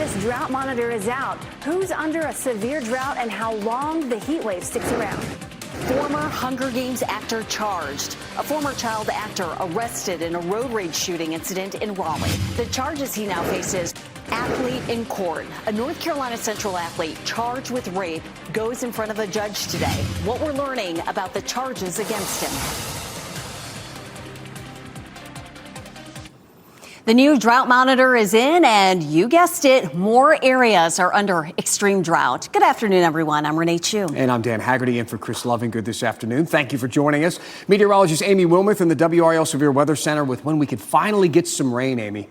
this drought monitor is out. Who's under a severe drought and how long the heat wave sticks around. Former Hunger Games actor charged. A former child actor arrested in a road rage shooting incident in Raleigh. The charges he now faces. Athlete in court. A North Carolina Central athlete charged with rape goes in front of a judge today. What we're learning about the charges against him. The new drought monitor is in, and you guessed it, more areas are under extreme drought. Good afternoon, everyone. I'm Renee Chu. And I'm Dan Haggerty in for Chris Lovingood this afternoon. Thank you for joining us. Meteorologist Amy Wilmoth in the WRAL Severe Weather Center with when we could finally get some rain, Amy.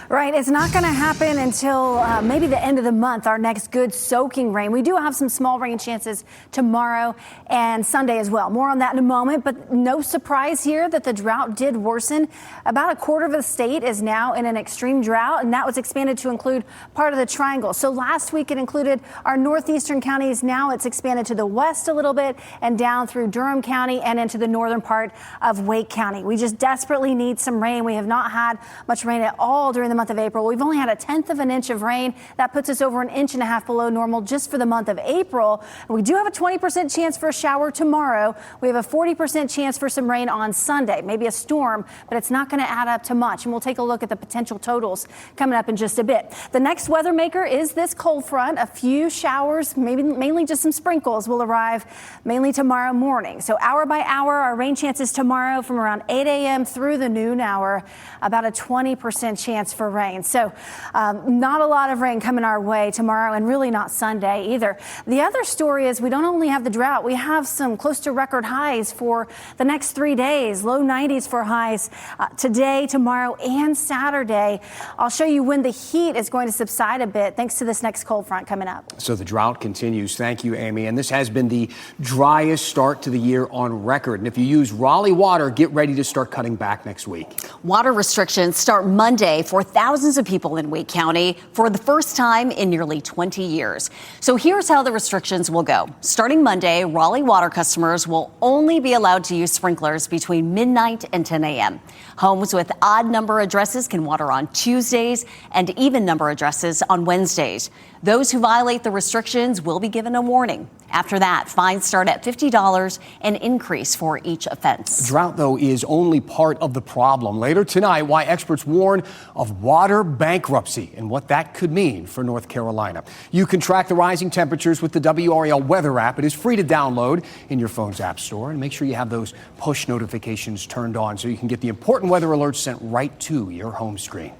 Right, it's not going to happen until maybe the end of the month, our next good soaking rain. We do have some small rain chances tomorrow and Sunday as well. More on that in a moment, but no surprise here that the drought did worsen. About a quarter of the state is now in an extreme drought, and that was expanded to include part of the triangle. So last week it included our northeastern counties. Now it's expanded to the west a little bit and down through Durham County and into the northern part of Wake County. We just desperately need some rain. We have not had much rain at all during the month of April. We've only had 1/10 of an inch of rain. That puts us over 1.5 inches below normal just for the month of April. We do have a 20% chance for a shower tomorrow. We have a 40% chance for some rain on Sunday, maybe a storm, but it's not going to add up to much. And we'll take a look at the potential totals coming up in just a bit. The next weather maker is this cold front. A few showers, maybe mainly just some sprinkles, will arrive mainly tomorrow morning. So hour by hour, our rain chances tomorrow from around 8 a.m. through the noon hour, about a 20% chance for rain. So not a lot of rain coming our way tomorrow, and really not Sunday either. The other story is we don't only have the drought, we have some close to record highs for the next 3 days, low 90s for highs today, tomorrow, and Saturday. I'll show you when the heat is going to subside a bit thanks to this next cold front coming up. So the drought continues. Thank you, Amy. And this has been the driest start to the year on record. And if you use Raleigh water, get ready to start cutting back next week. Water restrictions start Monday for thousands of people in Wake County for the first time in nearly 20 years. So here's how the restrictions will go. Starting Monday, Raleigh water customers will only be allowed to use sprinklers between midnight and 10 a.m. Homes with odd number addresses can water on Tuesdays and even number addresses on Wednesdays. Those who violate the restrictions will be given a warning. After that, fines start at $50 and increase for each offense. Drought, though, is only part of the problem. Later tonight, why experts warn of water bankruptcy and what that could mean for North Carolina. You can track the rising temperatures with the WRAL weather app. It is free to download in your phone's app store. And make sure you have those push notifications turned on so you can get the important weather alerts sent right to your home screen.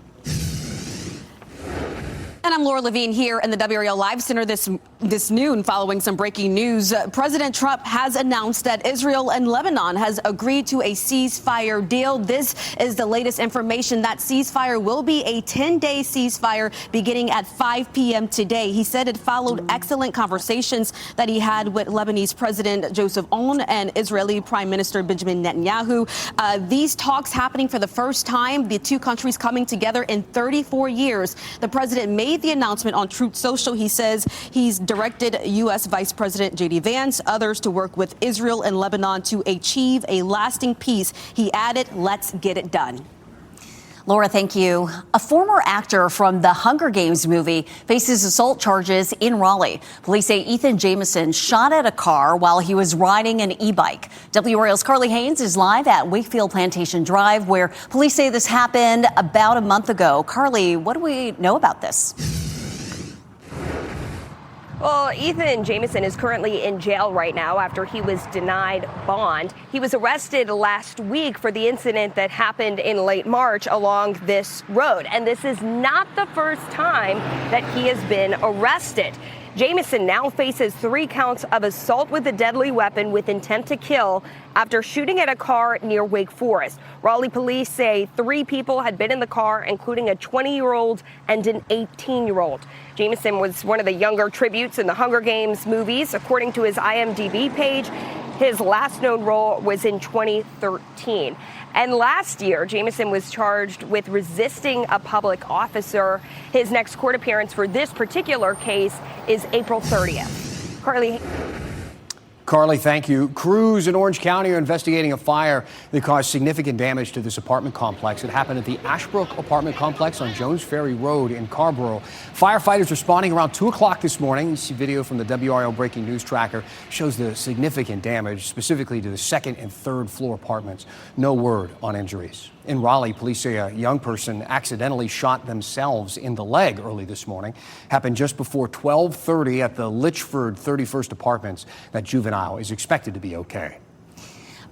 And I'm Laura Levine here in the WRAL Live Center this noon following some breaking news. President Trump has announced that Israel and Lebanon has agreed to a ceasefire deal. This is the latest information. That ceasefire will be a 10-day ceasefire beginning at 5 p.m. today. He said it followed excellent conversations that he had with Lebanese President Joseph Aoun and Israeli Prime Minister Benjamin Netanyahu. These talks happening for the first time, the two countries coming together in 34 years. The president made the announcement on Truth Social. He says he's directed U.S. Vice President J.D. Vance, others to work with Israel and Lebanon to achieve a lasting peace. He added, "Let's get it done." Laura, thank you. A former actor from the Hunger Games movie faces assault charges in Raleigh. Police say Ethan Jamison shot at a car while he was riding an e-bike. WRAL's Carly Haynes is live at Wakefield Plantation Drive, where police say this happened about a month ago. Carly, what do we know about this? Well, Ethan Jamison is currently in jail right now after he was denied bond. He was arrested last week for the incident that happened in late March along this road. And this is not the first time that he has been arrested. Jamison now faces 3 counts of assault with a deadly weapon with intent to kill after shooting at a car near Wake Forest. Raleigh police say 3 people had been in the car, including a 20-year-old and an 18-year-old. Jamison was one of the younger tributes in the Hunger Games movies. According to his IMDb page, his last known role was in 2013. And last year, Jamison was charged with resisting a public officer. His next court appearance for this particular case is April 30th. Carly. Carly, thank you. Crews in Orange County are investigating a fire that caused significant damage to this apartment complex. It happened at the Ashbrook apartment complex on Jones Ferry Road in Carborough. Firefighters responding around 2 o'clock this morning. You see video from the WRAL breaking news tracker shows the significant damage, specifically to the second and third floor apartments. No word on injuries. In Raleigh, police say a young person accidentally shot themselves in the leg early this morning. Happened just before 12:30 at the Litchford 31st Apartments. That juvenile is expected to be okay.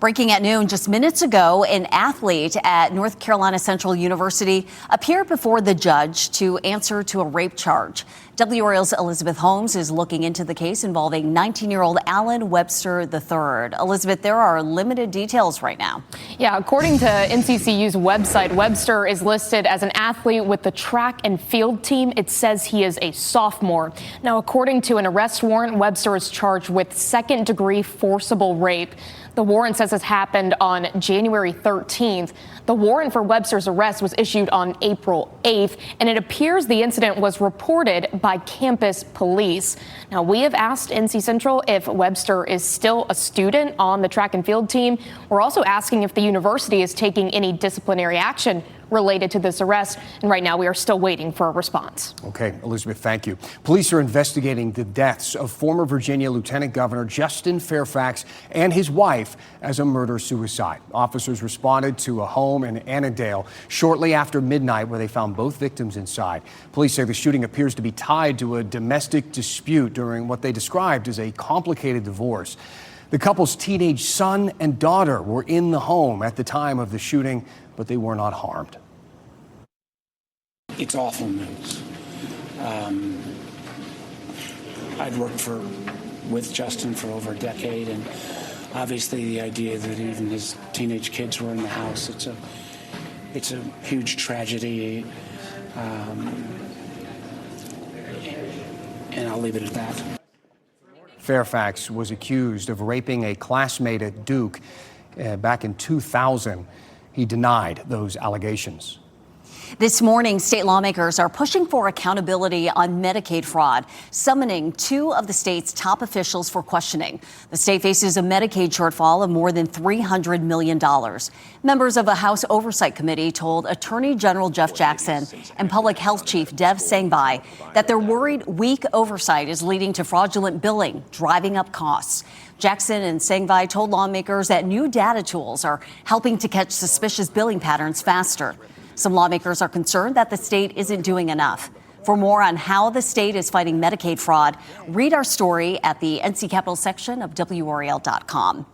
Breaking at noon just minutes ago, an athlete at North Carolina Central University appeared before the judge to answer to a rape charge. WRAL's Elizabeth Holmes is looking into the case involving 19-year-old Alan Webster III. Elizabeth, there are limited details right now. Yeah, according to NCCU's website, Webster is listed as an athlete with the track and field team. It says he is a sophomore. Now, according to an arrest warrant, Webster is charged with second-degree forcible rape. The warrant says this happened on January 13th. The warrant for Webster's arrest was issued on April 8th, and it appears the incident was reported by campus police. Now, we have asked NC Central if Webster is still a student on the track and field team. We're also asking if the university is taking any disciplinary action related to this arrest. And right now we are still waiting for a response. Okay, Elizabeth, thank you. Police are investigating the deaths of former Virginia Lieutenant Governor Justin Fairfax and his wife as a murder-suicide. Officers responded to a home in Annandale shortly after midnight where they found both victims inside. Police say the shooting appears to be tied to a domestic dispute during what they described as a complicated divorce. The couple's teenage son and daughter were in the home at the time of the shooting, but they were not harmed. It's awful news. I'd worked with Justin for over a decade, and obviously the idea that even his teenage kids were in the house, it's a huge tragedy, and I'll leave it at that. Fairfax was accused of raping a classmate at Duke back in 2000. He denied those allegations. This morning, state lawmakers are pushing for accountability on Medicaid fraud, summoning two of the state's top officials for questioning. The state faces a Medicaid shortfall of more than $300 million. Members of a House Oversight Committee told Attorney General Jeff Jackson and Public Health Chief Dev Sangbai that they're worried weak oversight is leading to fraudulent billing, driving up costs. Jackson and Sangbai told lawmakers that new data tools are helping to catch suspicious billing patterns faster. Some lawmakers are concerned that the state isn't doing enough. For more on how the state is fighting Medicaid fraud, read our story at the NC Capitol section of WRAL.com.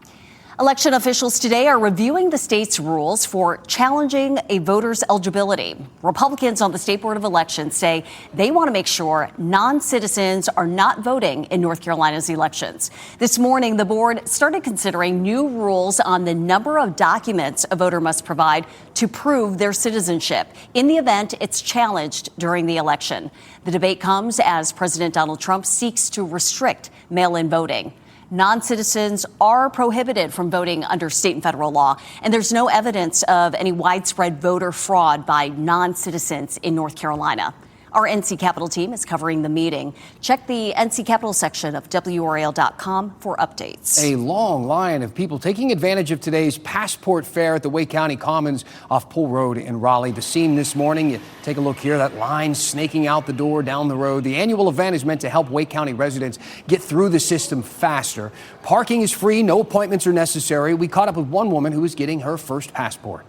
Election officials today are reviewing the state's rules for challenging a voter's eligibility. Republicans on the State Board of Elections say they want to make sure non-citizens are not voting in North Carolina's elections. This morning, the board started considering new rules on the number of documents a voter must provide to prove their citizenship in the event it's challenged during the election. The debate comes as President Donald Trump seeks to restrict mail-in voting. Non-citizens are prohibited from voting under state and federal law, and there's no evidence of any widespread voter fraud by non-citizens in North Carolina. Our NC Capitol team is covering the meeting. Check the NC Capitol section of WRAL.com for updates. A long line of people taking advantage of today's passport fair at the Wake County Commons off Pool Road in Raleigh. The scene this morning, you take a look here, that line snaking out the door down the road. The annual event is meant to help Wake County residents get through the system faster. Parking is free, no appointments are necessary. We caught up with one woman who is getting her first passport.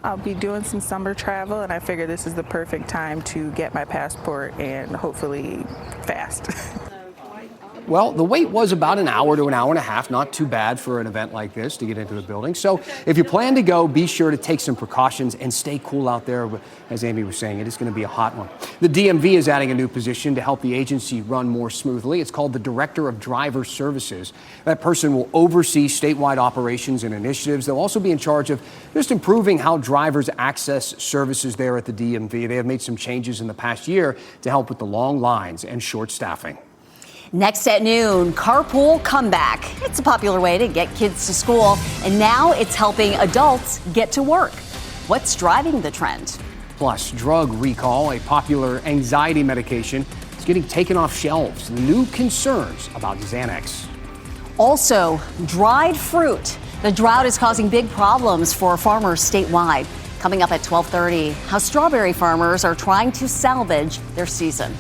I'll be doing some summer travel, and I figure this is the perfect time to get my passport, and hopefully fast. Well, the wait was about an hour to an hour and a half, not too bad for an event like this to get into the building. So if you plan to go, be sure to take some precautions and stay cool out there. As Amy was saying, it is going to be a hot one. The DMV is adding a new position to help the agency run more smoothly. It's called the Director of Driver Services. That person will oversee statewide operations and initiatives. They'll also be in charge of just improving how drivers access services there at the DMV. They have made some changes in the past year to help with the long lines and short staffing. Next at noon, carpool comeback. It's a popular way to get kids to school, and now it's helping adults get to work. What's driving the trend? Plus, drug recall, a popular anxiety medication, is getting taken off shelves. New concerns about Xanax. Also, dried fruit. The drought is causing big problems for farmers statewide. Coming up at 12:30, how strawberry farmers are trying to salvage their season.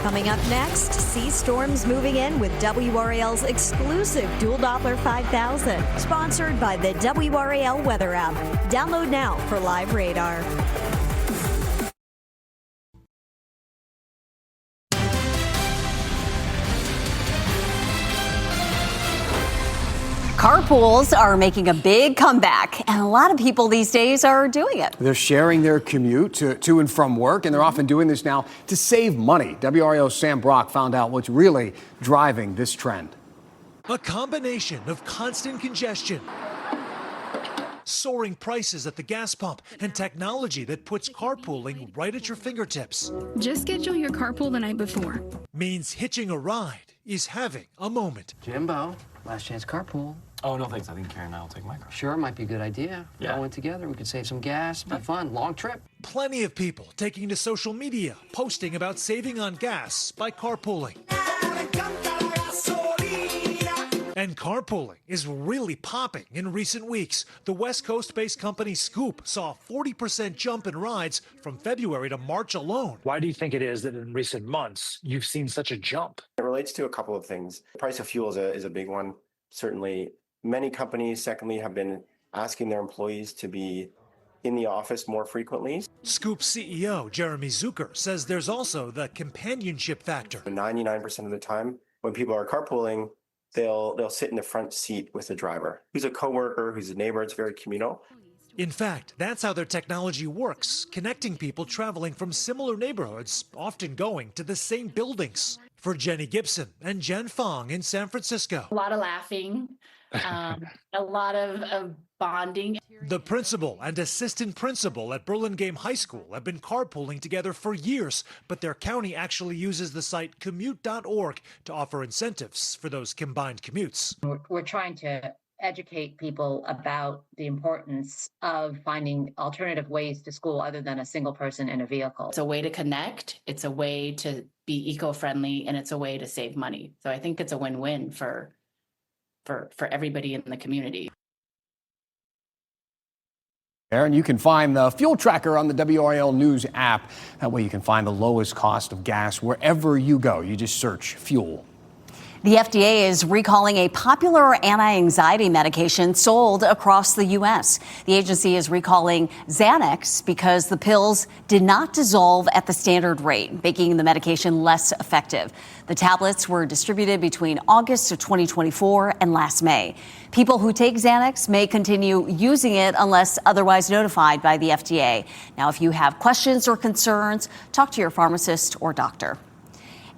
Coming up next, sea storms moving in with WRAL's exclusive Dual Doppler 5000, sponsored by the WRAL weather app. Download now for live radar. Carpools are making a big comeback, and a lot of people these days are doing it. They're sharing their commute to and from work, and they're often doing this now to save money. WRAL's Sam Brock found out what's really driving this trend. A combination of constant congestion, soaring prices at the gas pump, and technology that puts carpooling right at your fingertips. Just schedule your carpool the night before. Means hitching a ride is having a moment. Jimbo, last chance carpool. Oh, no thanks. I think Karen and I will take my car. Sure, might be a good idea. Yeah. All in together, we could save some gas, be fun, long trip. Plenty of people taking to social media, posting about saving on gas by carpooling. And carpooling is really popping in recent weeks. The West Coast-based company Scoop saw a 40% jump in rides from February to March alone. Why do you think it is that in recent months you've seen such a jump? It relates to a couple of things. The price of fuel is a big one. Certainly, many companies, secondly, have been asking their employees to be in the office more frequently. Scoop CEO Jeremy Zucker says there's also the companionship factor. 99% of the time, when people are carpooling, they'll sit in the front seat with the driver, who's a coworker, who's a neighbor. It's very communal. In fact, that's how their technology works, connecting people traveling from similar neighborhoods, often going to the same buildings. For Jenny Gibson and Jen Fong in San Francisco. A lot of laughing, a lot of bonding. The principal and assistant principal at Burlingame High School have been carpooling together for years, but their county actually uses the site commute.org to offer incentives for those combined commutes. We're trying to educate people about the importance of finding alternative ways to school other than a single person in a vehicle. It's a way to connect, it's a way to be eco-friendly, and it's a way to save money. So I think it's a win-win for everybody in the community. And you can find the fuel tracker on the WRAL News app. That way you can find the lowest cost of gas wherever you go. You just search fuel. The FDA is recalling a popular anti-anxiety medication sold across the U.S. The agency is recalling Xanax because the pills did not dissolve at the standard rate, making the medication less effective. The tablets were distributed between August of 2024 and last May. People who take Xanax may continue using it unless otherwise notified by the FDA. Now, if you have questions or concerns, talk to your pharmacist or doctor.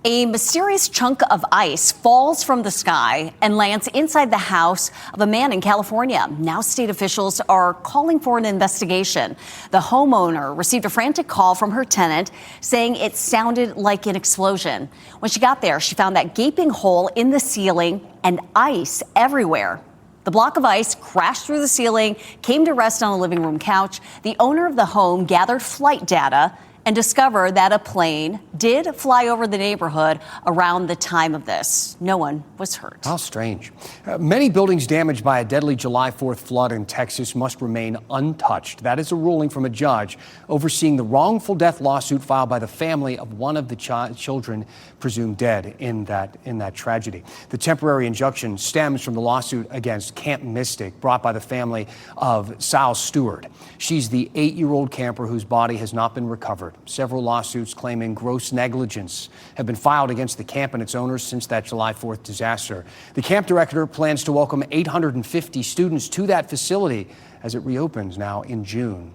A mysterious chunk of ice falls from the sky and lands inside the house of a man in California. Now state officials are calling for an investigation. The homeowner received a frantic call from her tenant saying it sounded like an explosion. When she got there, she found that gaping hole in the ceiling and ice everywhere. The block of ice crashed through the ceiling, came to rest on a living room couch. The owner of the home gathered flight data and discovered that a plane did fly over the neighborhood around the time of this. No one was hurt. How strange. Many buildings damaged by a deadly July 4th flood in Texas must remain untouched. That is a ruling from a judge overseeing the wrongful death lawsuit filed by the family of one of the children presumed dead in that tragedy. The temporary injunction stems from the lawsuit against Camp Mystic brought by the family of Sal Stewart. She's the 8-year-old camper whose body has not been recovered. Several lawsuits claiming gross negligence have been filed against the camp and its owners since that July 4th disaster. The camp director plans to welcome 850 students to that facility as it reopens now in June.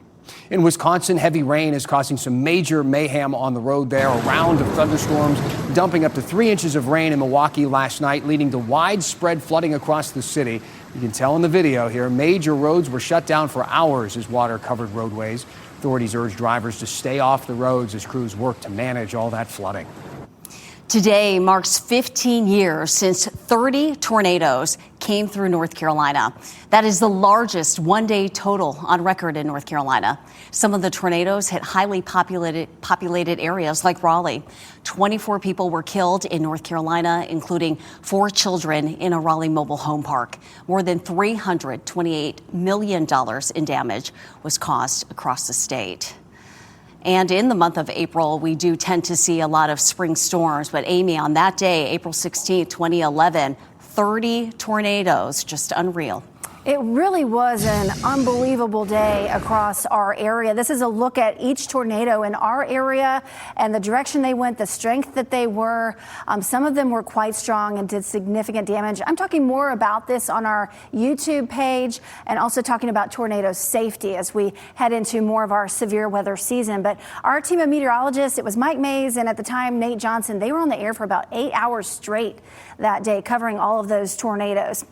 In Wisconsin, heavy rain is causing some major mayhem on the road there. A round of thunderstorms dumping up to 3 inches of rain in Milwaukee last night, leading to widespread flooding across the city. You can tell in the video here, major roads were shut down for hours as water covered roadways. Authorities urge drivers to stay off the roads as crews work to manage all that flooding. Today marks 15 years since 30 tornadoes came through North Carolina. That is the largest one-day total on record in North Carolina. Some of the tornadoes hit highly populated areas like Raleigh. 24 people were killed in North Carolina, including 4 children in a Raleigh mobile home park. More than $328 million in damage was caused across the state. And in the month of April, we do tend to see a lot of spring storms. But Amy, on that day, April 16th, 2011, 30 tornadoes, just unreal. It really was an unbelievable day across our area. This is a look at each tornado in our area and the direction they went, the strength that they were. Some of them were quite strong and did significant damage. I'm talking more about this on our YouTube page and also talking about tornado safety as we head into more of our severe weather season. But our team of meteorologists, it was Mike Mays and at the time Nate Johnson, they were on the air for about 8 hours straight that day covering all of those tornadoes.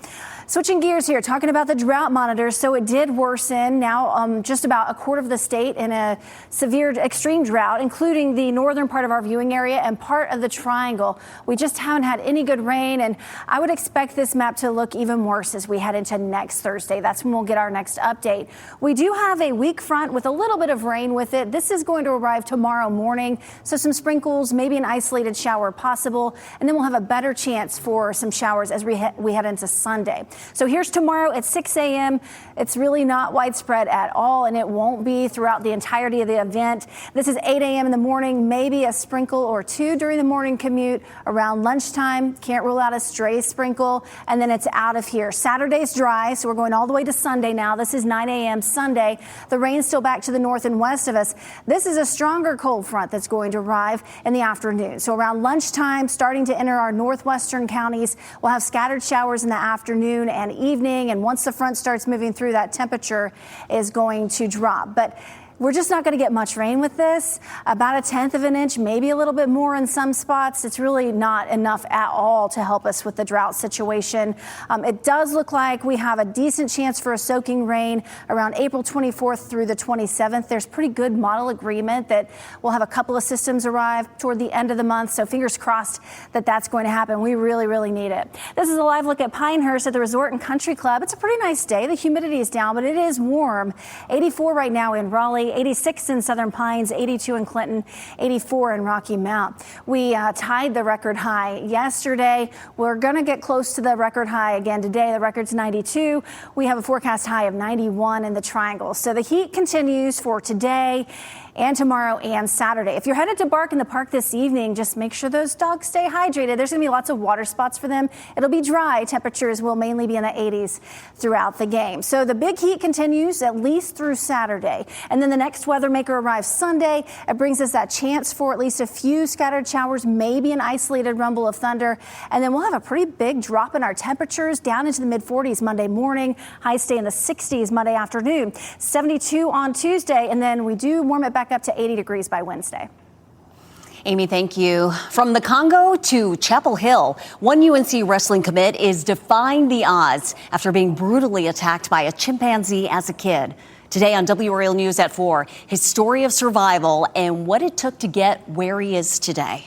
Switching gears here, talking about the drought monitor. So it did worsen. Now just about a quarter of the state in a severe extreme drought, including the northern part of our viewing area and part of the triangle. We just haven't had any good rain, and I would expect this map to look even worse as we head into next Thursday. That's when we'll get our next update. We do have a weak front with a little bit of rain with it. This is going to arrive tomorrow morning, so some sprinkles, maybe an isolated shower possible, and then we'll have a better chance for some showers as we head into Sunday. So here's tomorrow at 6 a.m. It's really not widespread at all, and it won't be throughout the entirety of the event. This is 8 a.m. in the morning, maybe a sprinkle or two during the morning commute. Around lunchtime, can't rule out a stray sprinkle, and then it's out of here. Saturday's dry, so we're going all the way to Sunday now. This is 9 a.m. Sunday. The rain's still back to the north and west of us. This is a stronger cold front that's going to arrive in the afternoon. So around lunchtime, starting to enter our northwestern counties, we'll have scattered showers in the afternoon and evening, and once the front starts moving through, that temperature is going to drop. But we're just not going to get much rain with this. About 1/10 of an inch, maybe a little bit more in some spots. It's really not enough at all to help us with the drought situation. It does look like we have a decent chance for a soaking rain around April 24th through the 27th. There's pretty good model agreement that we'll have a couple of systems arrive toward the end of the month. So fingers crossed that that's going to happen. We really, really need it. This is a live look at Pinehurst at the Resort and Country Club. It's a pretty nice day. The humidity is down, but it is warm. 84 right now in Raleigh. 86 in Southern Pines, 82 in Clinton, 84 in Rocky Mount. We tied the record high yesterday. We're going to get close to the record high again today. The record's 92. We have a forecast high of 91 in the Triangle. So the heat continues for today and tomorrow and Saturday. If you're headed to Bark in the Park this evening, just make sure those dogs stay hydrated. There's going to be lots of water spots for them. It'll be dry. Temperatures will mainly be in the 80s throughout the game. So the big heat continues at least through Saturday. And then the next weather maker arrives Sunday. It brings us that chance for at least a few scattered showers, maybe an isolated rumble of thunder. And then we'll have a pretty big drop in our temperatures down into the mid-40s Monday morning. Highs stay in the 60s Monday afternoon. 72 on Tuesday. And then we do warm it back up to 80 degrees by Wednesday. Amy, thank you. From the Congo to Chapel Hill, one UNC wrestling commit is defying the odds after being brutally attacked by a chimpanzee as a kid. Today on WRAL News at 4, his story of survival and what it took to get where he is today.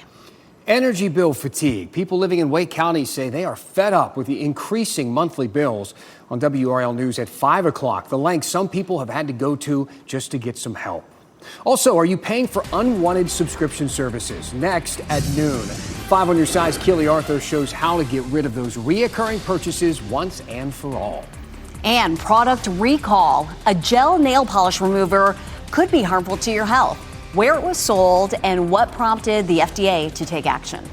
Energy bill fatigue. People living in Wake County say they are fed up with the increasing monthly bills. On WRAL News at 5 o'clock, the lengths some people have had to go to just to get some help. Also, are you paying for unwanted subscription services? Next at noon. 5 on your side's Keely Arthur shows how to get rid of those reoccurring purchases once and for all. And product recall. A gel nail polish remover could be harmful to your health. Where it was sold and what prompted the FDA to take action.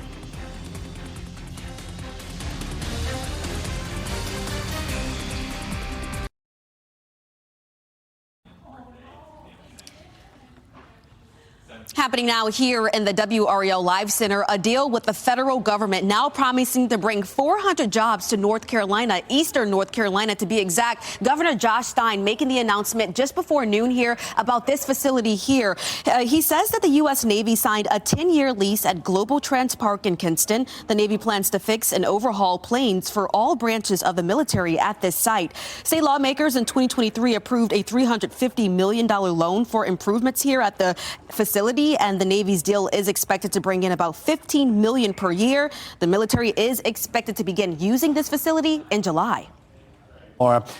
Happening now here in the WRAL Live Center, a deal with the federal government now promising to bring 400 jobs to North Carolina, eastern North Carolina to be exact. Governor Josh Stein making the announcement just before noon here about this facility here. He says that the U.S. Navy signed a 10-year lease at Global Trans Park in Kinston. The Navy plans to fix and overhaul planes for all branches of the military at this site. State lawmakers in 2023 approved a $350 million loan for improvements here at the facility. facility, and the Navy's deal is expected to bring in about $15 million per year. The military is expected to begin using this facility in July.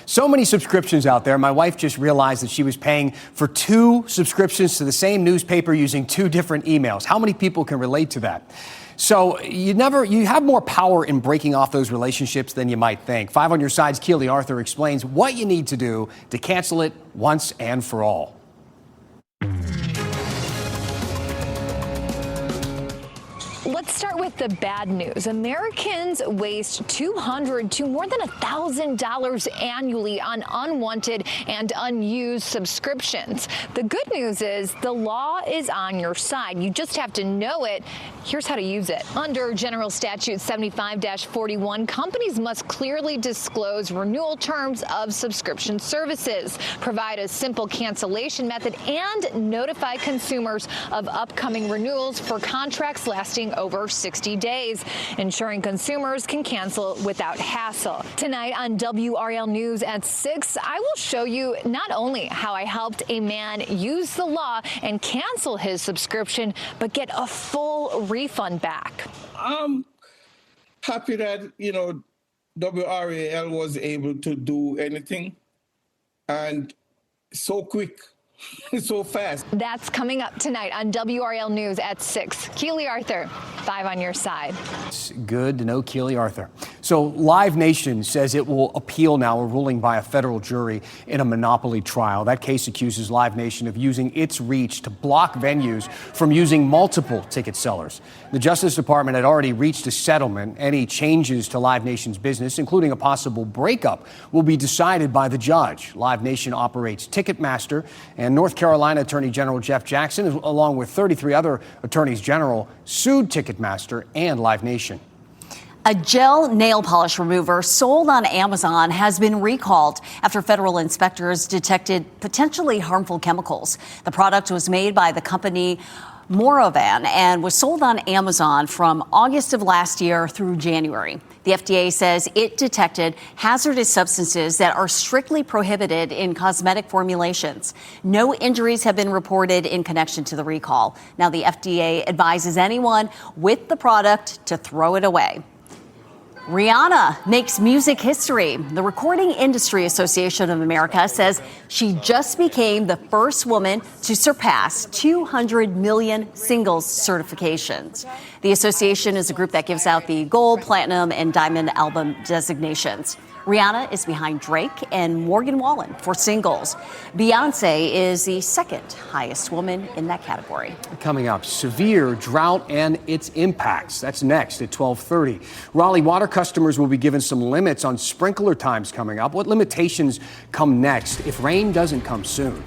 So many subscriptions out there. My wife just realized that she was paying for 2 subscriptions to the same newspaper using 2 different emails. How many people can relate to that? So you have more power in breaking off those relationships than you might think. 5 on Your Side's Keely Arthur explains what you need to do to cancel it once and for all. Let's start with the bad news. Americans waste $200 to more than $1,000 annually on unwanted and unused subscriptions. The good news is the law is on your side. You just have to know it. Here's how to use it. Under General Statute 75-41, companies must clearly disclose renewal terms of subscription services, provide a simple cancellation method, and notify consumers of upcoming renewals for contracts lasting over 60 days, ensuring consumers can cancel without hassle. Tonight on WRAL News at 6, I will show you not only how I helped a man use the law and cancel his subscription, but get a full refund back. I'm happy that, WRAL was able to do anything, and so quick. So fast. That's coming up tonight on WRAL News at 6. Keely Arthur, 5 on Your Side. It's good to know Keely Arthur. So Live Nation says it will appeal now a ruling by a federal jury in a monopoly trial. That case accuses Live Nation of using its reach to block venues from using multiple ticket sellers. The Justice Department had already reached a settlement. Any changes to Live Nation's business, including a possible breakup, will be decided by the judge. Live Nation operates Ticketmaster, and North Carolina Attorney General Jeff Jackson, along with 33 other attorneys general, sued Ticketmaster and Live Nation. A gel nail polish remover sold on Amazon has been recalled after federal inspectors detected potentially harmful chemicals. The product was made by the company Morovan and was sold on Amazon from August of last year through January. The FDA says it detected hazardous substances that are strictly prohibited in cosmetic formulations. No injuries have been reported in connection to the recall. Now, the FDA advises anyone with the product to throw it away. Rihanna makes music history. The Recording Industry Association of America says she just became the first woman to surpass 200 million singles certifications. The association is a group that gives out the gold, platinum, and diamond album designations. Rihanna is behind Drake and Morgan Wallen for singles. Beyonce is the second highest woman in that category. Coming up, severe drought and its impacts. That's next at 12:30. Raleigh water customers will be given some limits on sprinkler times coming up. What limitations come next if rain doesn't come soon?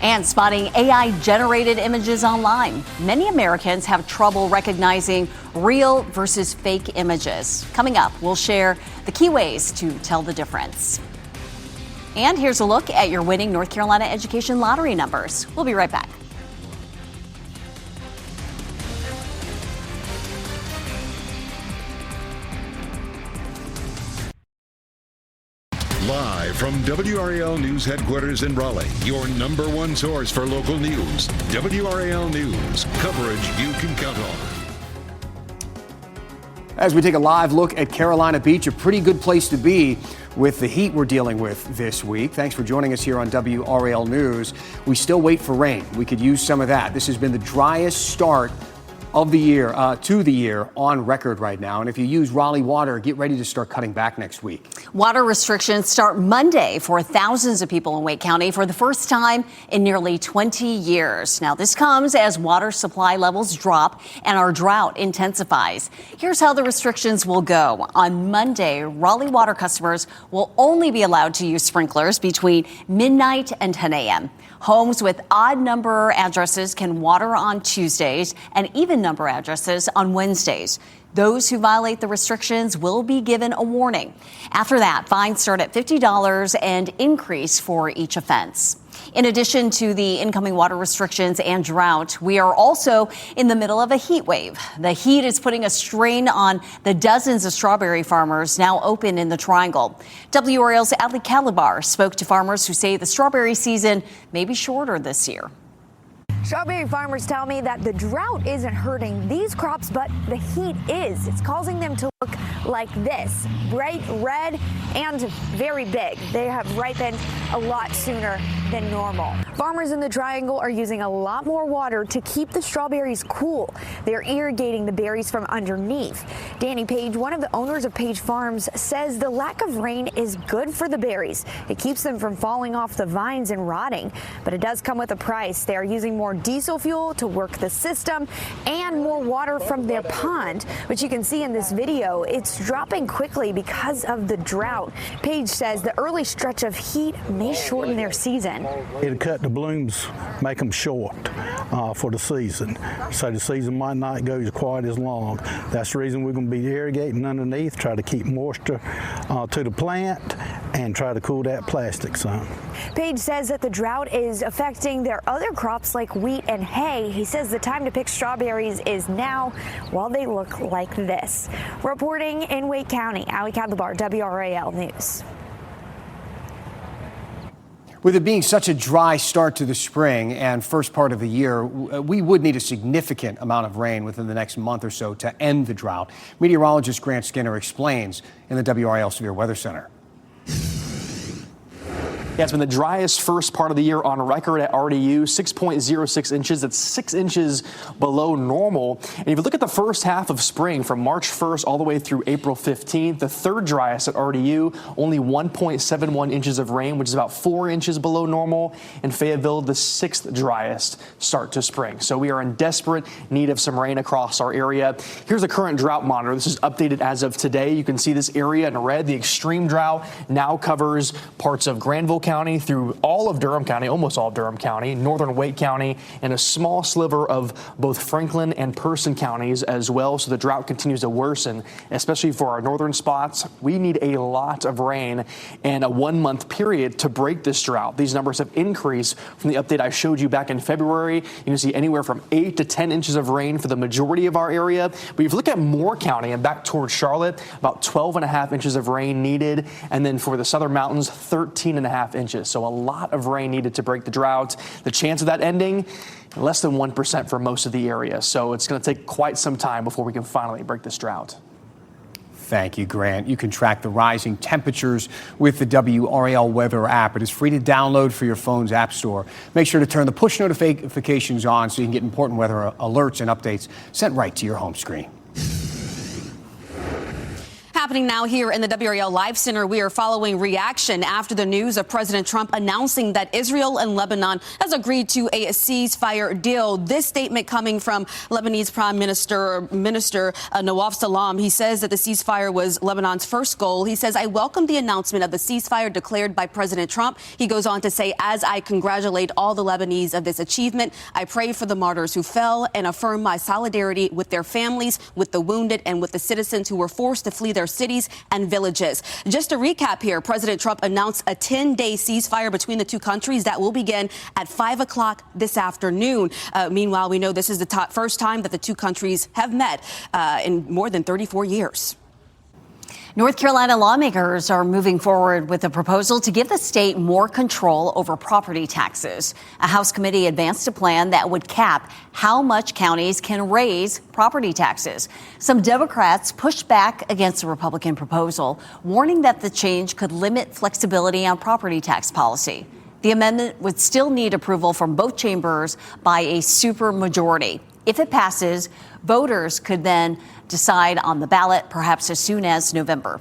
And spotting AI-generated images online. Many Americans have trouble recognizing real versus fake images. Coming up, we'll share the key ways to tell the difference. And here's a look at your winning North Carolina Education Lottery numbers. We'll be right back. Live from WRAL News headquarters in Raleigh, your number one source for local news. WRAL News, coverage you can count on. As we take a live look at Carolina Beach, a pretty good place to be with the heat we're dealing with this week. Thanks for joining us here on WRAL News. We still wait for rain. We could use some of that. This has been the driest start of the year, to the year on record right now. And if you use Raleigh water, get ready to start cutting back next week. Water restrictions start Monday for thousands of people in Wake County for the first time in nearly 20 years. Now, this comes as water supply levels drop and our drought intensifies. Here's how the restrictions will go. On Monday, Raleigh water customers will only be allowed to use sprinklers between midnight and 10 a.m. Homes with odd number addresses can water on Tuesdays and even number addresses on Wednesdays. Those who violate the restrictions will be given a warning. After that, fines start at $50 and increase for each offense. In addition to the incoming water restrictions and drought, we are also in the middle of a heat wave. The heat is putting a strain on the dozens of strawberry farmers now open in the Triangle. WRAL's Adley Calabar spoke to farmers who say the strawberry season may be shorter this year. Strawberry farmers tell me that the drought isn't hurting these crops, but the heat is. It's causing them to look like this, bright red and very big. They have ripened a lot sooner than normal. Farmers in the Triangle are using a lot more water to keep the strawberries cool. They're irrigating the berries from underneath. Danny Page, one of the owners of Page Farms, says the lack of rain is good for the berries. It keeps them from falling off the vines and rotting, but it does come with a price. They are using more diesel fuel to work the system and more water from their pond, which you can see in this video. It's dropping quickly because of the drought. Page says the early stretch of heat may shorten their season. It'll cut the blooms, make them short for the season. So the season might not go quite as long. That's the reason we're going to be irrigating underneath, try to keep moisture to the plant and try to cool that plastic some. Page says that the drought is affecting their other crops like wheat and hay. He says the time to pick strawberries is now while they look like this. Reporting in Wake County, Ali Kadlabar, WRAL News. With it being such a dry start to the spring and first part of the year, we would need a significant amount of rain within the next month or so to end the drought. Meteorologist Grant Skinner explains in the WRAL Severe Weather Center. Yeah, it's been the driest first part of the year on record at RDU, 6.06 inches. That's 6 inches below normal. And if you look at the first half of spring from March 1st all the way through April 15th, the third driest at RDU, only 1.71 inches of rain, which is about 4 inches below normal. And Fayetteville, the sixth driest start to spring. So we are in desperate need of some rain across our area. Here's the current drought monitor. This is updated as of today. You can see this area in red. The extreme drought now covers parts of Granville County through all of Durham County, almost all of Durham County, northern Wake County, and a small sliver of both Franklin and Person counties as well. So the drought continues to worsen, especially for our northern spots. We need a lot of rain and a 1 month period to break this drought. These numbers have increased from the update I showed you back in February. You can see anywhere from 8 to 10 inches of rain for the majority of our area. But if you look at Moore County and back towards Charlotte, about 12.5 inches of rain needed. And then for the southern mountains, 13.5 inches. So a lot of rain needed to break the drought. The chance of that ending, less than 1% for most of the area. So it's going to take quite some time before we can finally break this drought. Thank you, Grant. You can track the rising temperatures with the WRAL Weather app. It is free to download for your phone's app store. Make sure to turn the push notifications on so you can get important weather alerts and updates sent right to your home screen. Happening now here in the WRAL Live Center, we are following reaction after the news of President Trump announcing that Israel and Lebanon has agreed to a ceasefire deal. This statement coming from Lebanese Prime Minister Nawaf Salam. He says that the ceasefire was Lebanon's first goal. He says, I welcome the announcement of the ceasefire declared by President Trump. He goes on to say, as I congratulate all the Lebanese of this achievement, I pray for the martyrs who fell and affirm my solidarity with their families, with the wounded, and with the citizens who were forced to flee their cities and villages. Just to recap here, President Trump announced a 10-day ceasefire between the two countries that will begin at 5 o'clock this afternoon. Meanwhile, we know this is the first time that the two countries have met in more than 34 years. North Carolina lawmakers are moving forward with a proposal to give the state more control over property taxes. A House committee advanced a plan that would cap how much counties can raise property taxes. Some Democrats pushed back against the Republican proposal, warning that the change could limit flexibility on property tax policy. The amendment would still need approval from both chambers by a supermajority. If it passes, voters could then decide on the ballot, perhaps as soon as November.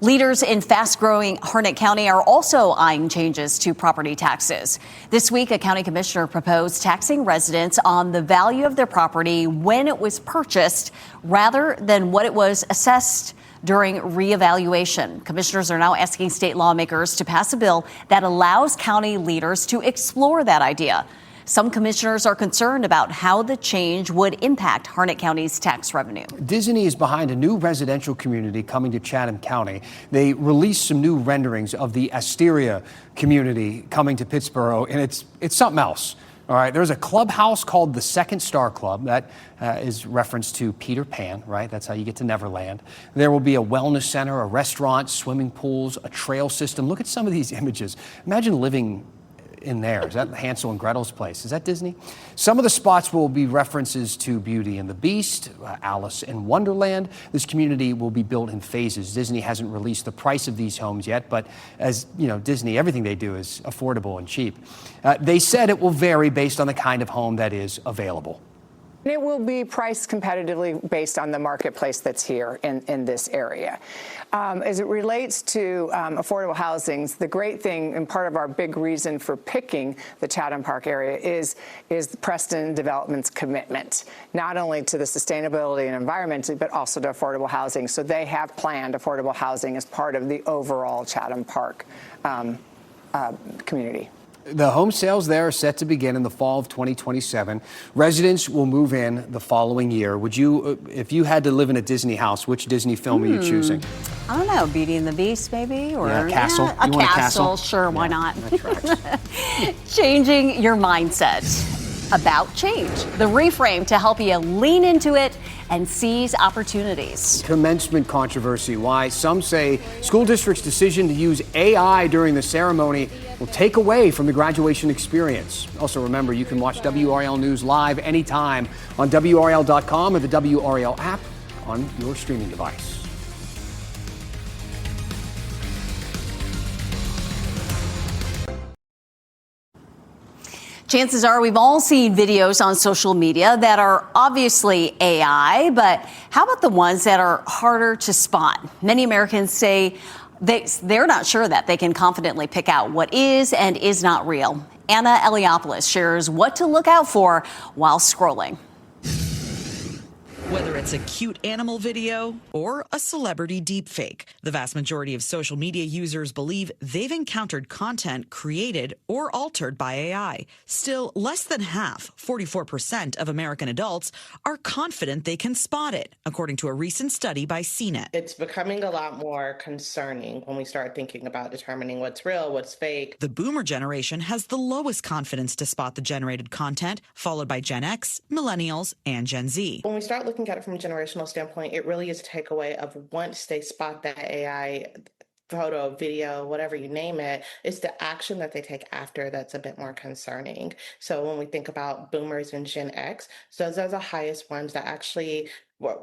Leaders in fast-growing Harnett County are also eyeing changes to property taxes. This week, a county commissioner proposed taxing residents on the value of their property when it was purchased rather than what it was assessed during reevaluation. Commissioners are now asking state lawmakers to pass a bill that allows county leaders to explore that idea. Some commissioners are concerned about how the change would impact Harnett County's tax revenue. Disney is behind a new residential community coming to Chatham County. They released some new renderings of the Asteria community coming to Pittsburgh, and it's something else. All right, there's a clubhouse called the Second Star Club that is reference to Peter Pan, right? That's how you get to Neverland. There will be a wellness center, a restaurant, swimming pools, a trail system. Look at some of these images. Imagine living in there? Is that Hansel and Gretel's place? Is that Disney? Some of the spots will be references to Beauty and the Beast, Alice in Wonderland. This community will be built in phases. Disney hasn't released the price of these homes yet, but as you know, Disney, everything they do is affordable and cheap. They said it will vary based on the kind of home that is available. It will be priced competitively based on the marketplace that's here in this area. As it relates to affordable housing, the great thing and part of our big reason for picking the Chatham Park area is Preston Development's commitment, not only to the sustainability and environmentally, but also to affordable housing. So they have planned affordable housing as part of the overall Chatham Park community. The home sales there are set to begin in the fall of 2027. Residents will move in the following year. Would you, if you had to live in a Disney house, which Disney film are you choosing? I don't know, Beauty and the Beast, maybe? Or yeah, Castle. Yeah, a castle, sure, why not? Changing your mindset about change. The reframe to help you lean into it and seize opportunities. Commencement controversy. Why some say school districts' decision to use AI during the ceremony will take away from the graduation experience. Also, remember, you can watch WRAL News live anytime on WRAL.com or the WRAL app on your streaming device. Chances are we've all seen videos on social media that are obviously AI, but how about the ones that are harder to spot? Many Americans say they're not sure that they can confidently pick out what is and is not real. Anna Eliopoulos shares what to look out for while scrolling. Whether it's a cute animal video or a celebrity deepfake, the vast majority of social media users believe they've encountered content created or altered by AI. Still, less than half, 44% of American adults, are confident they can spot it, according to a recent study by CNET. It's becoming a lot more concerning when we start thinking about determining what's real, what's fake. The boomer generation has the lowest confidence to spot the generated content, followed by Gen X, millennials, and Gen Z. When we start looking at it from a generational standpoint, it really is a takeaway of once they spot that AI photo, video, whatever you name it, it's the action that they take after that's a bit more concerning. So when we think about boomers and Gen X, those are the highest ones that actually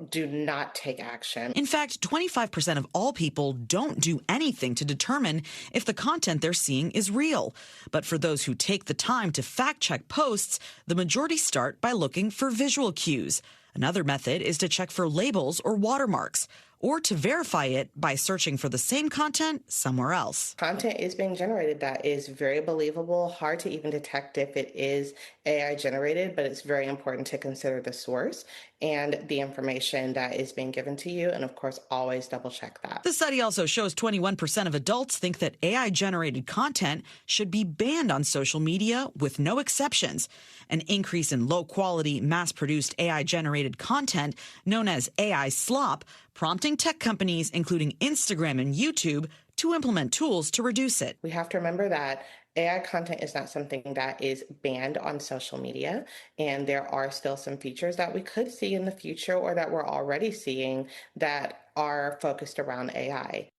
do not take action. In fact, 25% of all people don't do anything to determine if the content they're seeing is real. But for those who take the time to fact-check posts, the majority start by looking for visual cues. Another method is to check for labels or watermarks, or to verify it by searching for the same content somewhere else. Content is being generated that is very believable, hard to even detect if it is AI generated, but it's very important to consider the source and the information that is being given to you, and of course, always double check that. The study also shows 21% of adults think that AI-generated content should be banned on social media with no exceptions. An increase in low-quality, mass-produced AI-generated content, known as AI slop, prompting tech companies, including Instagram and YouTube, to implement tools to reduce it. We have to remember that AI content is not something that is banned on social media, and there are still some features that we could see in the future or that we're already seeing that are focused around AI.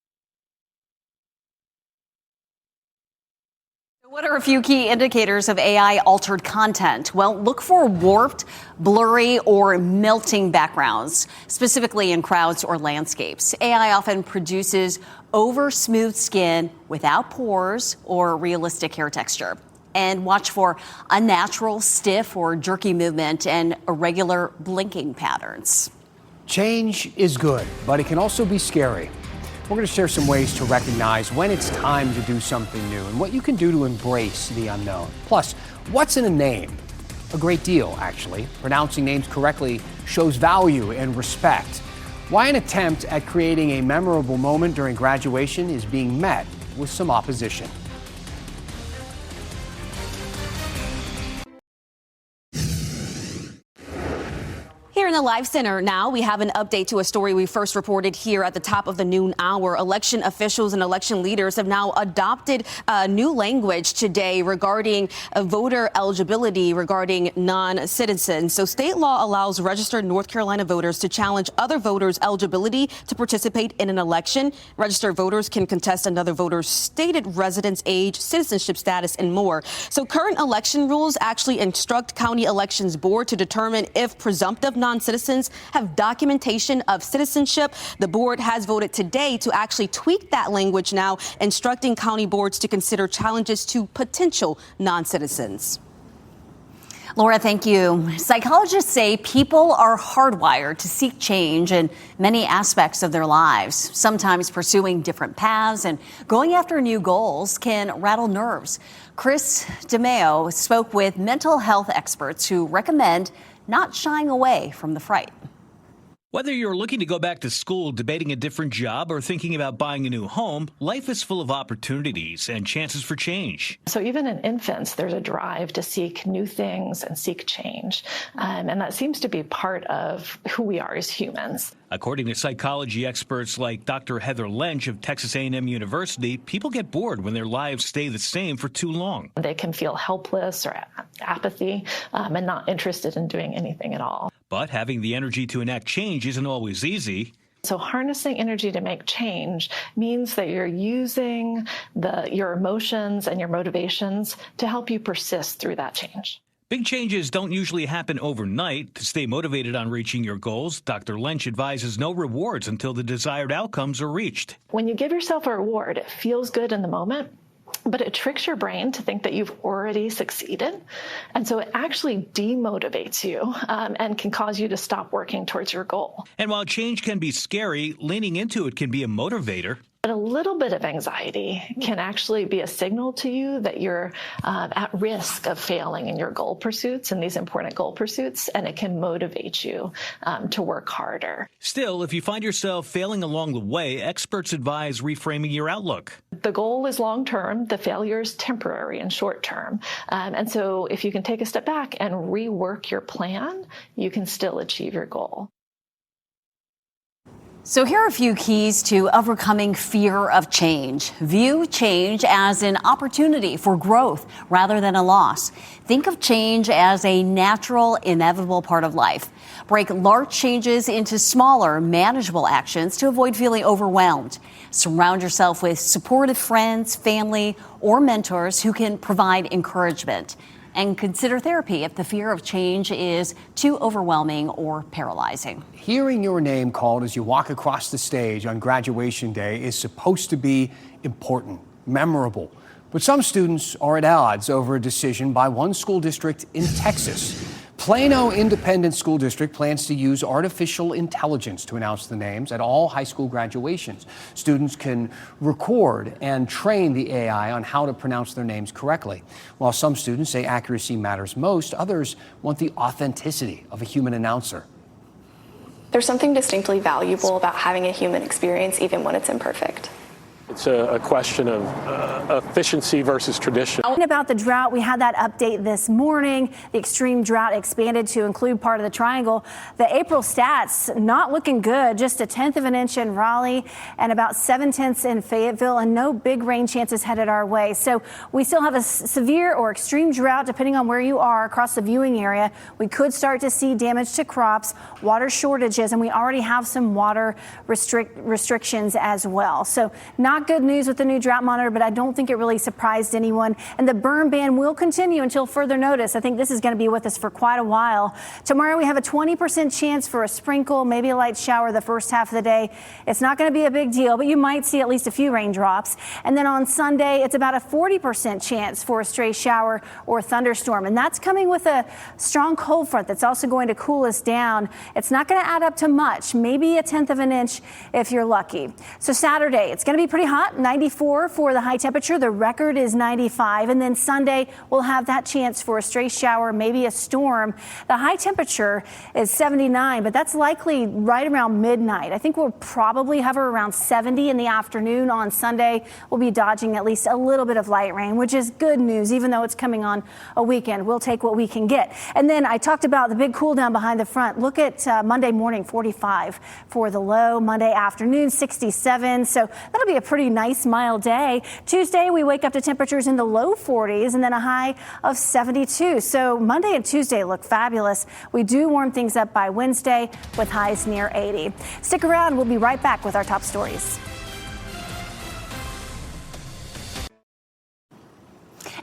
What are a few key indicators of AI-altered content? Well, look for warped, blurry, or melting backgrounds, specifically in crowds or landscapes. AI often produces over-smooth skin without pores or realistic hair texture. And watch for unnatural, stiff, or jerky movement and irregular blinking patterns. Change is good, but it can also be scary. We're going to share some ways to recognize when it's time to do something new and what you can do to embrace the unknown. Plus, what's in a name? A great deal, actually. Pronouncing names correctly shows value and respect. Why an attempt at creating a memorable moment during graduation is being met with some opposition. Here in the Live Center now, we have an update to a story we first reported here at the top of the noon hour. Election officials and election leaders have now adopted new language today regarding voter eligibility regarding non-citizens. So state law allows registered North Carolina voters to challenge other voters' eligibility to participate in an election. Registered voters can contest another voter's stated residence, age, citizenship status, and more. So current election rules actually instruct county elections board to determine if presumptive non-citizens have documentation of citizenship. The board has voted today to actually tweak that language now, instructing county boards to consider challenges to potential non-citizens. Laura, thank you. Psychologists say people are hardwired to seek change in many aspects of their lives. Sometimes pursuing different paths and going after new goals can rattle nerves. Chris DeMeo spoke with mental health experts who recommend not shying away from the fright. Whether you're looking to go back to school, debating a different job, or thinking about buying a new home, life is full of opportunities and chances for change. So even in infants, there's a drive to seek new things and seek change. And that seems to be part of who we are as humans. According to psychology experts like Dr. Heather Lynch of Texas A&M University, people get bored when their lives stay the same for too long. They can feel helpless or apathy and not interested in doing anything at all. But having the energy to enact change isn't always easy. So harnessing energy to make change means that you're using your emotions and your motivations to help you persist through that change. Big changes don't usually happen overnight. To stay motivated on reaching your goals, Dr. Lynch advises no rewards until the desired outcomes are reached. When you give yourself a reward, it feels good in the moment, but it tricks your brain to think that you've already succeeded. And so it actually demotivates you and can cause you to stop working towards your goal. And while change can be scary, leaning into it can be a motivator. But a little bit of anxiety can actually be a signal to you that you're at risk of failing in your goal pursuits and these important goal pursuits, and it can motivate you to work harder. Still, if you find yourself failing along the way, experts advise reframing your outlook. The goal is long-term, the failure is temporary and short-term. And so if you can take a step back and rework your plan, you can still achieve your goal. So here are a few keys to overcoming fear of change. View change as an opportunity for growth rather than a loss. Think of change as a natural, inevitable part of life. Break large changes into smaller, manageable actions to avoid feeling overwhelmed. Surround yourself with supportive friends, family, or mentors who can provide encouragement. And consider therapy if the fear of change is too overwhelming or paralyzing. Hearing your name called as you walk across the stage on graduation day is supposed to be important, memorable. But some students are at odds over a decision by one school district in Texas. Plano Independent School District plans to use artificial intelligence to announce the names at all high school graduations. Students can record and train the AI on how to pronounce their names correctly. While some students say accuracy matters most, others want the authenticity of a human announcer. There's something distinctly valuable about having a human experience, even when it's imperfect. It's a question of efficiency versus tradition. About the drought, we had that update this morning. The extreme drought expanded to include part of the triangle. The April stats not looking good. Just 1/10 of an inch in Raleigh and about 7/10 in Fayetteville, and no big rain chances headed our way. So we still have a severe or extreme drought depending on where you are across the viewing area. We could start to see damage to crops, water shortages, and we already have some water restrictions as well. So not good news with the new drought monitor, but I don't think it really surprised anyone. And the burn ban will continue until further notice. I think this is going to be with us for quite a while. Tomorrow we have a 20% chance for a sprinkle, maybe a light shower the first half of the day. It's not going to be a big deal, but you might see at least a few raindrops. And then on Sunday, it's about a 40% chance for a stray shower or thunderstorm. And that's coming with a strong cold front that's also going to cool us down. It's not going to add up to much, maybe 1/10 of an inch if you're lucky. So Saturday, it's going to be pretty hot. hot, 94 for the high temperature. The record is 95. And then Sunday, we'll have that chance for a stray shower, maybe a storm. The high temperature is 79, but that's likely right around midnight. I think we'll probably hover around 70 in the afternoon on Sunday. We'll be dodging at least a little bit of light rain, which is good news, even though it's coming on a weekend. We'll take what we can get. And then I talked about the big cool down behind the front. Look at Monday morning, 45 for the low. Monday afternoon, 67. So that'll be a pretty nice mild day. Tuesday, we wake up to temperatures in the low 40s and then a high of 72. So Monday and Tuesday look fabulous. We do warm things up by Wednesday with highs near 80. Stick around. We'll be right back with our top stories.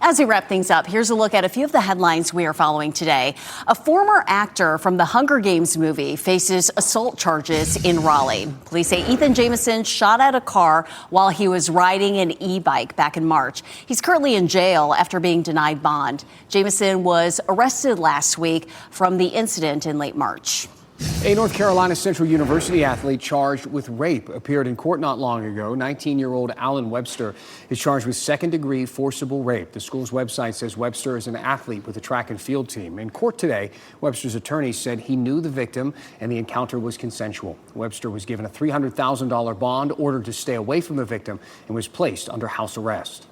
As we wrap things up, here's a look at a few of the headlines we are following today. A former actor from the Hunger Games movie faces assault charges in Raleigh. Police say Ethan Jamison shot at a car while he was riding an e-bike back in March. He's currently in jail after being denied bond. Jamison was arrested last week from the incident in late March. A North Carolina Central University athlete charged with rape appeared in court not long ago. 19-year-old Alan Webster is charged with second-degree forcible rape. The school's website says Webster is an athlete with the track and field team. In court today, Webster's attorney said he knew the victim and the encounter was consensual. Webster was given a $300,000 bond, ordered to stay away from the victim, and was placed under house arrest.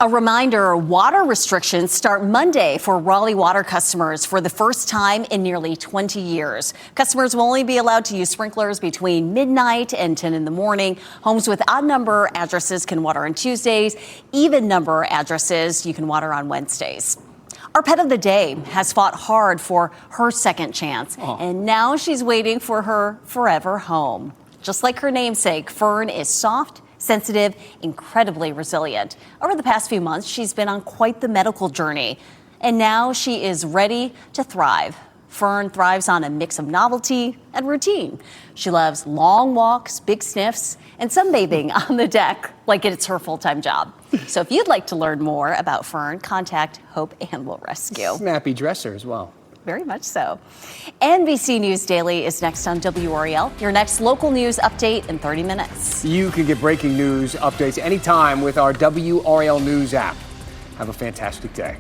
A reminder, water restrictions start Monday for Raleigh water customers for the first time in nearly 20 years. Customers will only be allowed to use sprinklers between midnight and 10 in the morning. Homes with odd number addresses can water on Tuesdays. Even number addresses, you can water on Wednesdays. Our pet of the day has fought hard for her second chance, and now she's waiting for her forever home. Just like her namesake, Fern is soft, sensitive, incredibly resilient. Over the past few months, she's been on quite the medical journey, and now she is ready to thrive. Fern thrives on a mix of novelty and routine. She loves long walks, big sniffs, and sunbathing on the deck like it's her full-time job. So if you'd like to learn more about Fern, contact Hope Animal Rescue. Snappy dresser as well. Very much so. NBC News Daily is next on WRAL. Your next local news update in 30 minutes. You can get breaking news updates anytime with our WRAL News app. Have a fantastic day.